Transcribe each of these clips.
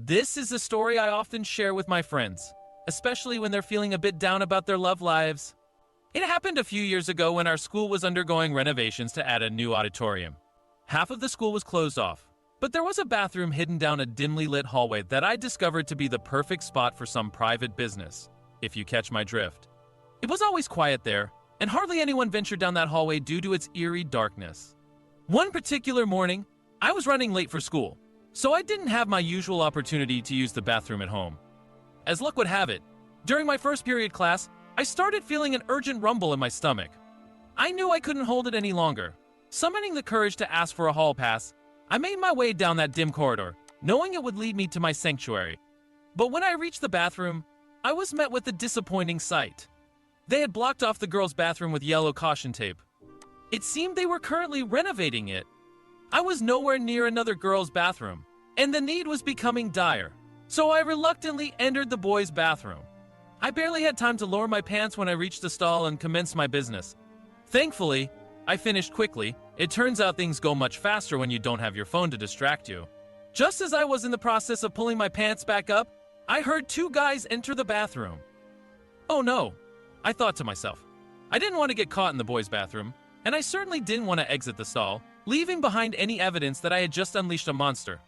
This is a story I often share with my friends, especially when they're feeling a bit down about their love lives. It happened a few years ago when our school was undergoing renovations to add a new auditorium. Half of the school was closed off, but there was a bathroom hidden down a dimly lit hallway that I discovered to be the perfect spot for some private business, if you catch my drift. It was always quiet there, and hardly anyone ventured down that hallway due to its eerie darkness. One particular morning, I was running late for school, so I didn't have my usual opportunity to use the bathroom at home. As luck would have it, during my first period class, I started feeling an urgent rumble in my stomach. I knew I couldn't hold it any longer. Summoning the courage to ask for a hall pass, I made my way down that dim corridor, knowing it would lead me to my sanctuary. But when I reached the bathroom, I was met with a disappointing sight. They had blocked off the girls' bathroom with yellow caution tape. It seemed they were currently renovating it. I was nowhere near another girls' bathroom, and the need was becoming dire, so I reluctantly entered the boys' bathroom. I barely had time to lower my pants when I reached the stall and commenced my business. Thankfully, I finished quickly. It turns out things go much faster when you don't have your phone to distract you. Just as I was in the process of pulling my pants back up, I heard two guys enter the bathroom. Oh no, I thought to myself. I didn't want to get caught in the boys' bathroom, and I certainly didn't want to exit the stall, leaving behind any evidence that I had just unleashed a monster.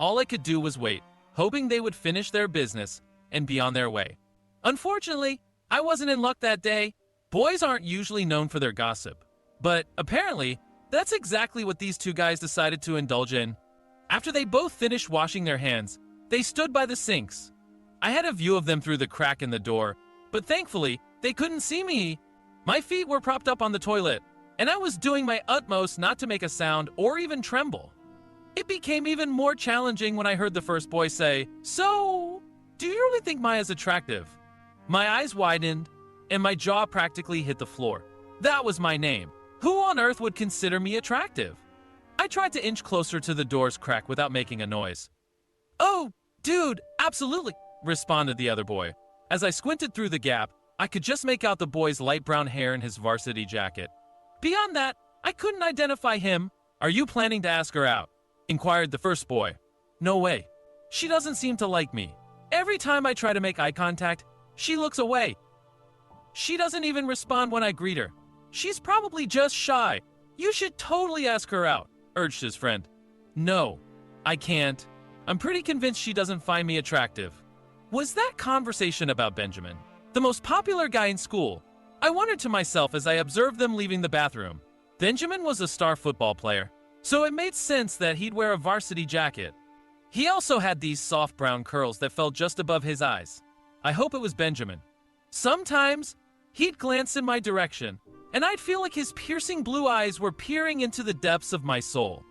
All I could do was wait, hoping they would finish their business and be on their way. Unfortunately, I wasn't in luck that day. Boys aren't usually known for their gossip, but apparently, that's exactly what these two guys decided to indulge in. After they both finished washing their hands, they stood by the sinks. I had a view of them through the crack in the door, but thankfully, they couldn't see me. My feet were propped up on the toilet, and I was doing my utmost not to make a sound or even tremble. It became even more challenging when I heard the first boy say, "So, do you really think Maya's attractive?" My eyes widened, and my jaw practically hit the floor. That was my name. Who on earth would consider me attractive? I tried to inch closer to the door's crack without making a noise. "Oh, dude, absolutely," responded the other boy. As I squinted through the gap, I could just make out the boy's light brown hair and his varsity jacket. Beyond that, I couldn't identify him. "Are you planning to ask her out?" inquired the first boy. "No way. She doesn't seem to like me. Every time I try to make eye contact, she looks away. She doesn't even respond when I greet her. She's probably just shy. You should totally ask her out," urged his friend. "No, I can't. I'm pretty convinced she doesn't find me attractive." Was that conversation about Benjamin, the most popular guy in school? I wondered to myself as I observed them leaving the bathroom. Benjamin was a star football player, so it made sense that he'd wear a varsity jacket. He also had these soft brown curls that fell just above his eyes. I hope it was Benjamin. Sometimes, he'd glance in my direction, and I'd feel like his piercing blue eyes were peering into the depths of my soul.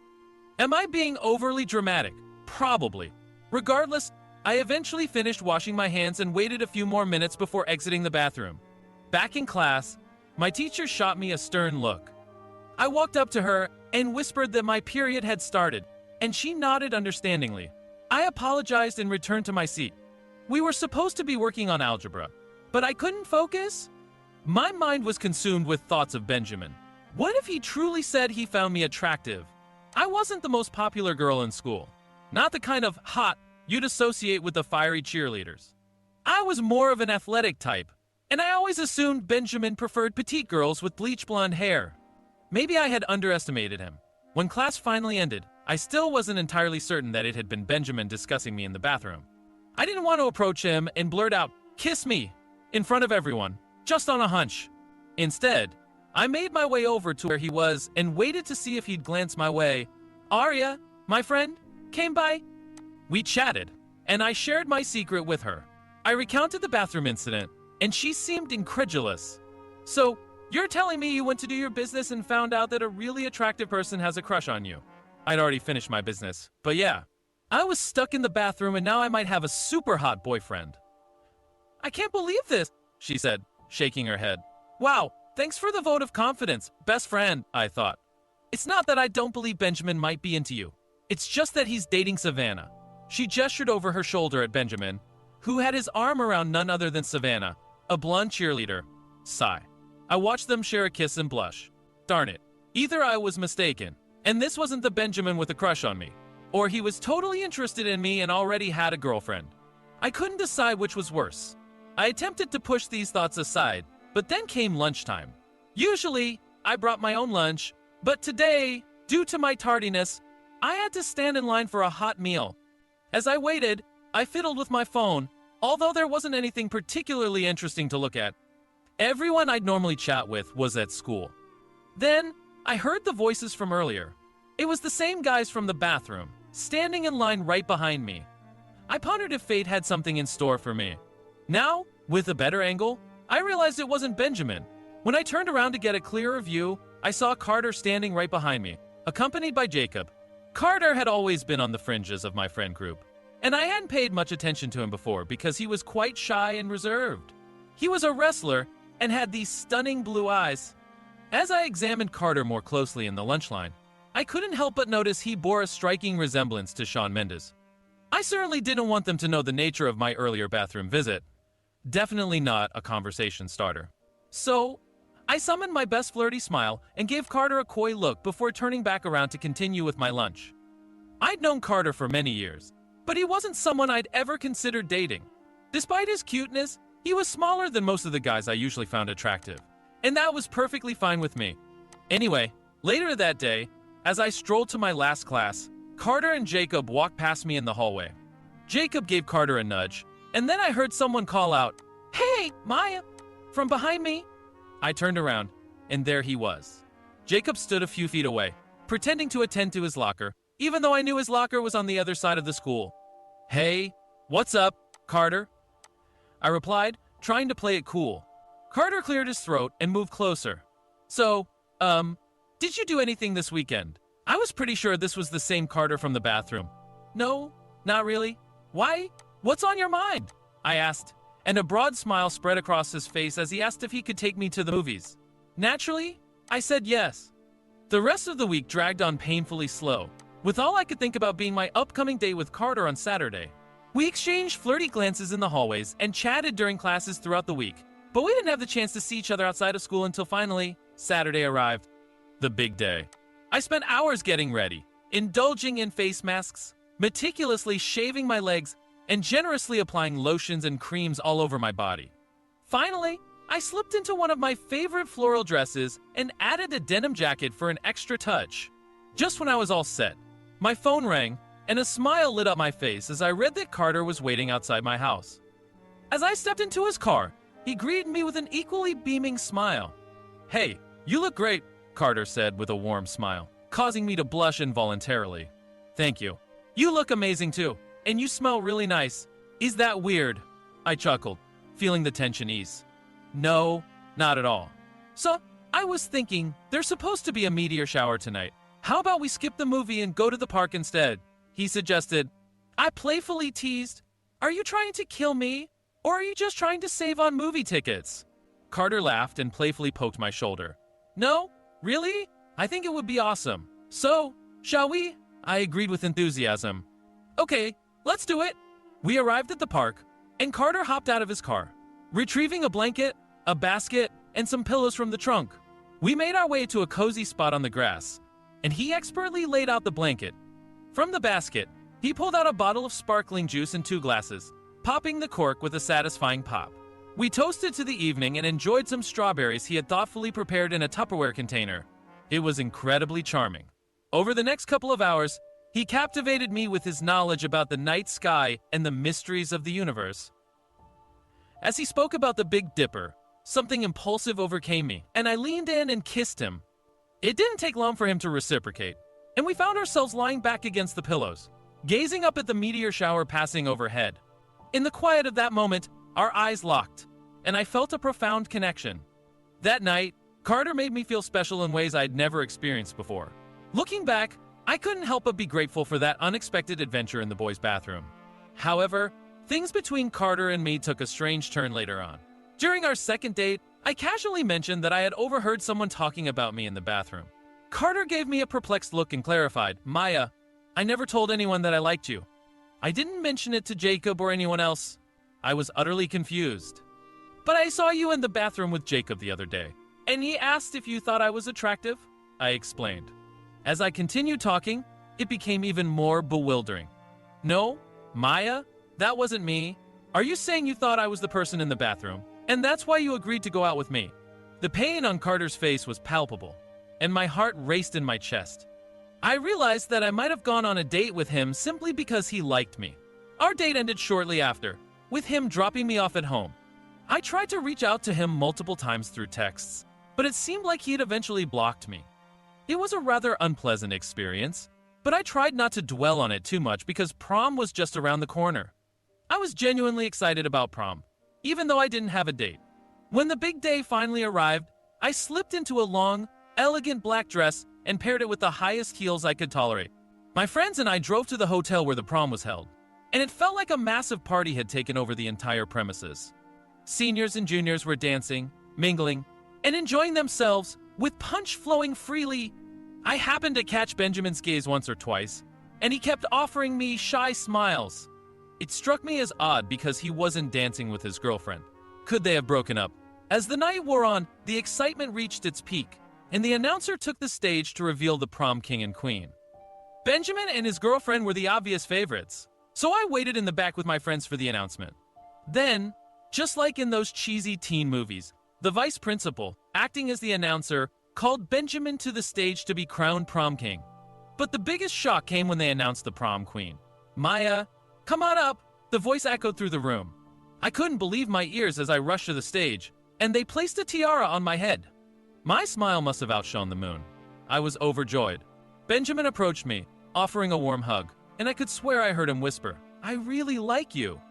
Am I being overly dramatic? Probably. Regardless, I eventually finished washing my hands and waited a few more minutes before exiting the bathroom. Back in class, my teacher shot me a stern look. I walked up to her and whispered that my period had started, and she nodded understandingly. I apologized and returned to my seat. We were supposed to be working on algebra, but I couldn't focus. My mind was consumed with thoughts of Benjamin. What if he truly said he found me attractive? I wasn't the most popular girl in school, not the kind of hot you'd associate with the fiery cheerleaders. I was more of an athletic type, and I always assumed Benjamin preferred petite girls with bleach blonde hair. Maybe I had underestimated him. When class finally ended, I still wasn't entirely certain that it had been Benjamin discussing me in the bathroom. I didn't want to approach him and blurt out, "Kiss me," in front of everyone, just on a hunch. Instead, I made my way over to where he was and waited to see if he'd glance my way. Arya, my friend, came by. We chatted, and I shared my secret with her. I recounted the bathroom incident, and she seemed incredulous. "So, you're telling me you went to do your business and found out that a really attractive person has a crush on you?" I'd already finished my business, but yeah. I was stuck in the bathroom and now I might have a super hot boyfriend. "I can't believe this," she said, shaking her head. "Wow, thanks for the vote of confidence, best friend," I thought. "It's not that I don't believe Benjamin might be into you. It's just that he's dating Savannah." She gestured over her shoulder at Benjamin, who had his arm around none other than Savannah, a blonde cheerleader. Sigh. I watched them share a kiss and blush. Darn it. Either I was mistaken, and this wasn't the Benjamin with a crush on me, or he was totally interested in me and already had a girlfriend. I couldn't decide which was worse. I attempted to push these thoughts aside, but then came lunchtime. Usually, I brought my own lunch, but today, due to my tardiness, I had to stand in line for a hot meal. As I waited, I fiddled with my phone, although there wasn't anything particularly interesting to look at. Everyone I'd normally chat with was at school. Then, I heard the voices from earlier. It was the same guys from the bathroom, standing in line right behind me. I pondered if fate had something in store for me. Now, with a better angle, I realized it wasn't Benjamin. When I turned around to get a clearer view, I saw Carter standing right behind me, accompanied by Jacob. Carter had always been on the fringes of my friend group, and I hadn't paid much attention to him before because he was quite shy and reserved. He was a wrestler and had these stunning blue eyes. As I examined Carter more closely in the lunch line, I couldn't help but notice he bore a striking resemblance to Shawn Mendes. I certainly didn't want them to know the nature of my earlier bathroom visit. Definitely not a conversation starter. So, I summoned my best flirty smile and gave Carter a coy look before turning back around to continue with my lunch. I'd known Carter for many years, but he wasn't someone I'd ever considered dating. Despite his cuteness, he was smaller than most of the guys I usually found attractive, and that was perfectly fine with me. Anyway, later that day, as I strolled to my last class, Carter and Jacob walked past me in the hallway. Jacob gave Carter a nudge, and then I heard someone call out, "Hey, Maya!" from behind me. I turned around, and there he was. Jacob stood a few feet away, pretending to attend to his locker, even though I knew his locker was on the other side of the school. "Hey, what's up, Carter?" I replied, trying to play it cool. Carter cleared his throat and moved closer. So, did you do anything this weekend? I was pretty sure this was the same Carter from the bathroom. No, not really. Why? What's on your mind? I asked, and a broad smile spread across his face as he asked if he could take me to the movies. Naturally, I said yes. The rest of the week dragged on painfully slow, with all I could think about being my upcoming date with Carter on Saturday. We exchanged flirty glances in the hallways and chatted during classes throughout the week, but we didn't have the chance to see each other outside of school until finally, Saturday arrived. The big day. I spent hours getting ready, indulging in face masks, meticulously shaving my legs, and generously applying lotions and creams all over my body. Finally, I slipped into one of my favorite floral dresses and added a denim jacket for an extra touch. Just when I was all set, my phone rang, and a smile lit up my face as I read that Carter was waiting outside my house. As I stepped into his car, he greeted me with an equally beaming smile. "Hey, you look great," Carter said with a warm smile, causing me to blush involuntarily. "Thank you. You look amazing too, and you smell really nice. Is that weird?" I chuckled, feeling the tension ease. "No, not at all. So, I was thinking, there's supposed to be a meteor shower tonight. How about we skip the movie and go to the park instead?" he suggested. I playfully teased, "Are you trying to kill me? Or are you just trying to save on movie tickets?" Carter laughed and playfully poked my shoulder. "No, really? I think it would be awesome. So, shall we?" I agreed with enthusiasm. "Okay, let's do it." We arrived at the park, and Carter hopped out of his car, retrieving a blanket, a basket, and some pillows from the trunk. We made our way to a cozy spot on the grass, and he expertly laid out the blanket. From the basket, he pulled out a bottle of sparkling juice and 2 glasses, popping the cork with a satisfying pop. We toasted to the evening and enjoyed some strawberries he had thoughtfully prepared in a Tupperware container. It was incredibly charming. Over the next couple of hours, he captivated me with his knowledge about the night sky and the mysteries of the universe. As he spoke about the Big Dipper, something impulsive overcame me, and I leaned in and kissed him. It didn't take long for him to reciprocate, and we found ourselves lying back against the pillows, gazing up at the meteor shower passing overhead. In the quiet of that moment, our eyes locked, and I felt a profound connection. That night, Carter made me feel special in ways I'd never experienced before. Looking back, I couldn't help but be grateful for that unexpected adventure in the boys' bathroom. However, things between Carter and me took a strange turn later on. During our second date, I casually mentioned that I had overheard someone talking about me in the bathroom. Carter gave me a perplexed look and clarified, "Maya, I never told anyone that I liked you. I didn't mention it to Jacob or anyone else." I was utterly confused. "But I saw you in the bathroom with Jacob the other day, and he asked if you thought I was attractive," I explained. As I continued talking, it became even more bewildering. No, Maya, that wasn't me. Are you saying you thought I was the person in the bathroom, and that's why you agreed to go out with me? The pain on Carter's face was palpable, and my heart raced in my chest. I realized that I might have gone on a date with him simply because he liked me. Our date ended shortly after, with him dropping me off at home. I tried to reach out to him multiple times through texts, but it seemed like he had eventually blocked me. It was a rather unpleasant experience, but I tried not to dwell on it too much because prom was just around the corner. I was genuinely excited about prom, even though I didn't have a date. When the big day finally arrived, I slipped into a long, elegant black dress and paired it with the highest heels I could tolerate. My friends and I drove to the hotel where the prom was held, and it felt like a massive party had taken over the entire premises. Seniors and juniors were dancing, mingling, and enjoying themselves, with punch flowing freely. I happened to catch Benjamin's gaze once or twice, and he kept offering me shy smiles. It struck me as odd because he wasn't dancing with his girlfriend. Could they have broken up? As the night wore on, the excitement reached its peak, and the announcer took the stage to reveal the prom king and queen. Benjamin and his girlfriend were the obvious favorites, so I waited in the back with my friends for the announcement. Then, just like in those cheesy teen movies, the vice principal, acting as the announcer, called Benjamin to the stage to be crowned prom king. But the biggest shock came when they announced the prom queen. Maya, come on up, the voice echoed through the room. I couldn't believe my ears as I rushed to the stage, and they placed a tiara on my head. My smile must have outshone the moon. I was overjoyed. Benjamin approached me, offering a warm hug, and I could swear I heard him whisper, "I really like you."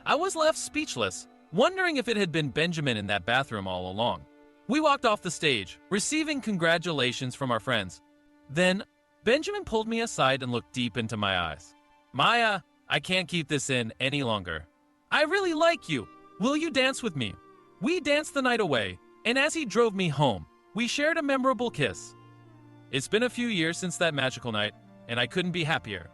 I was left speechless, wondering if it had been Benjamin in that bathroom all along. We walked off the stage, receiving congratulations from our friends. Then, Benjamin pulled me aside and looked deep into my eyes. "Maya, I can't keep this in any longer. I really like you. Will you dance with me?" We danced the night away, and as he drove me home, we shared a memorable kiss. It's been a few years since that magical night, and I couldn't be happier.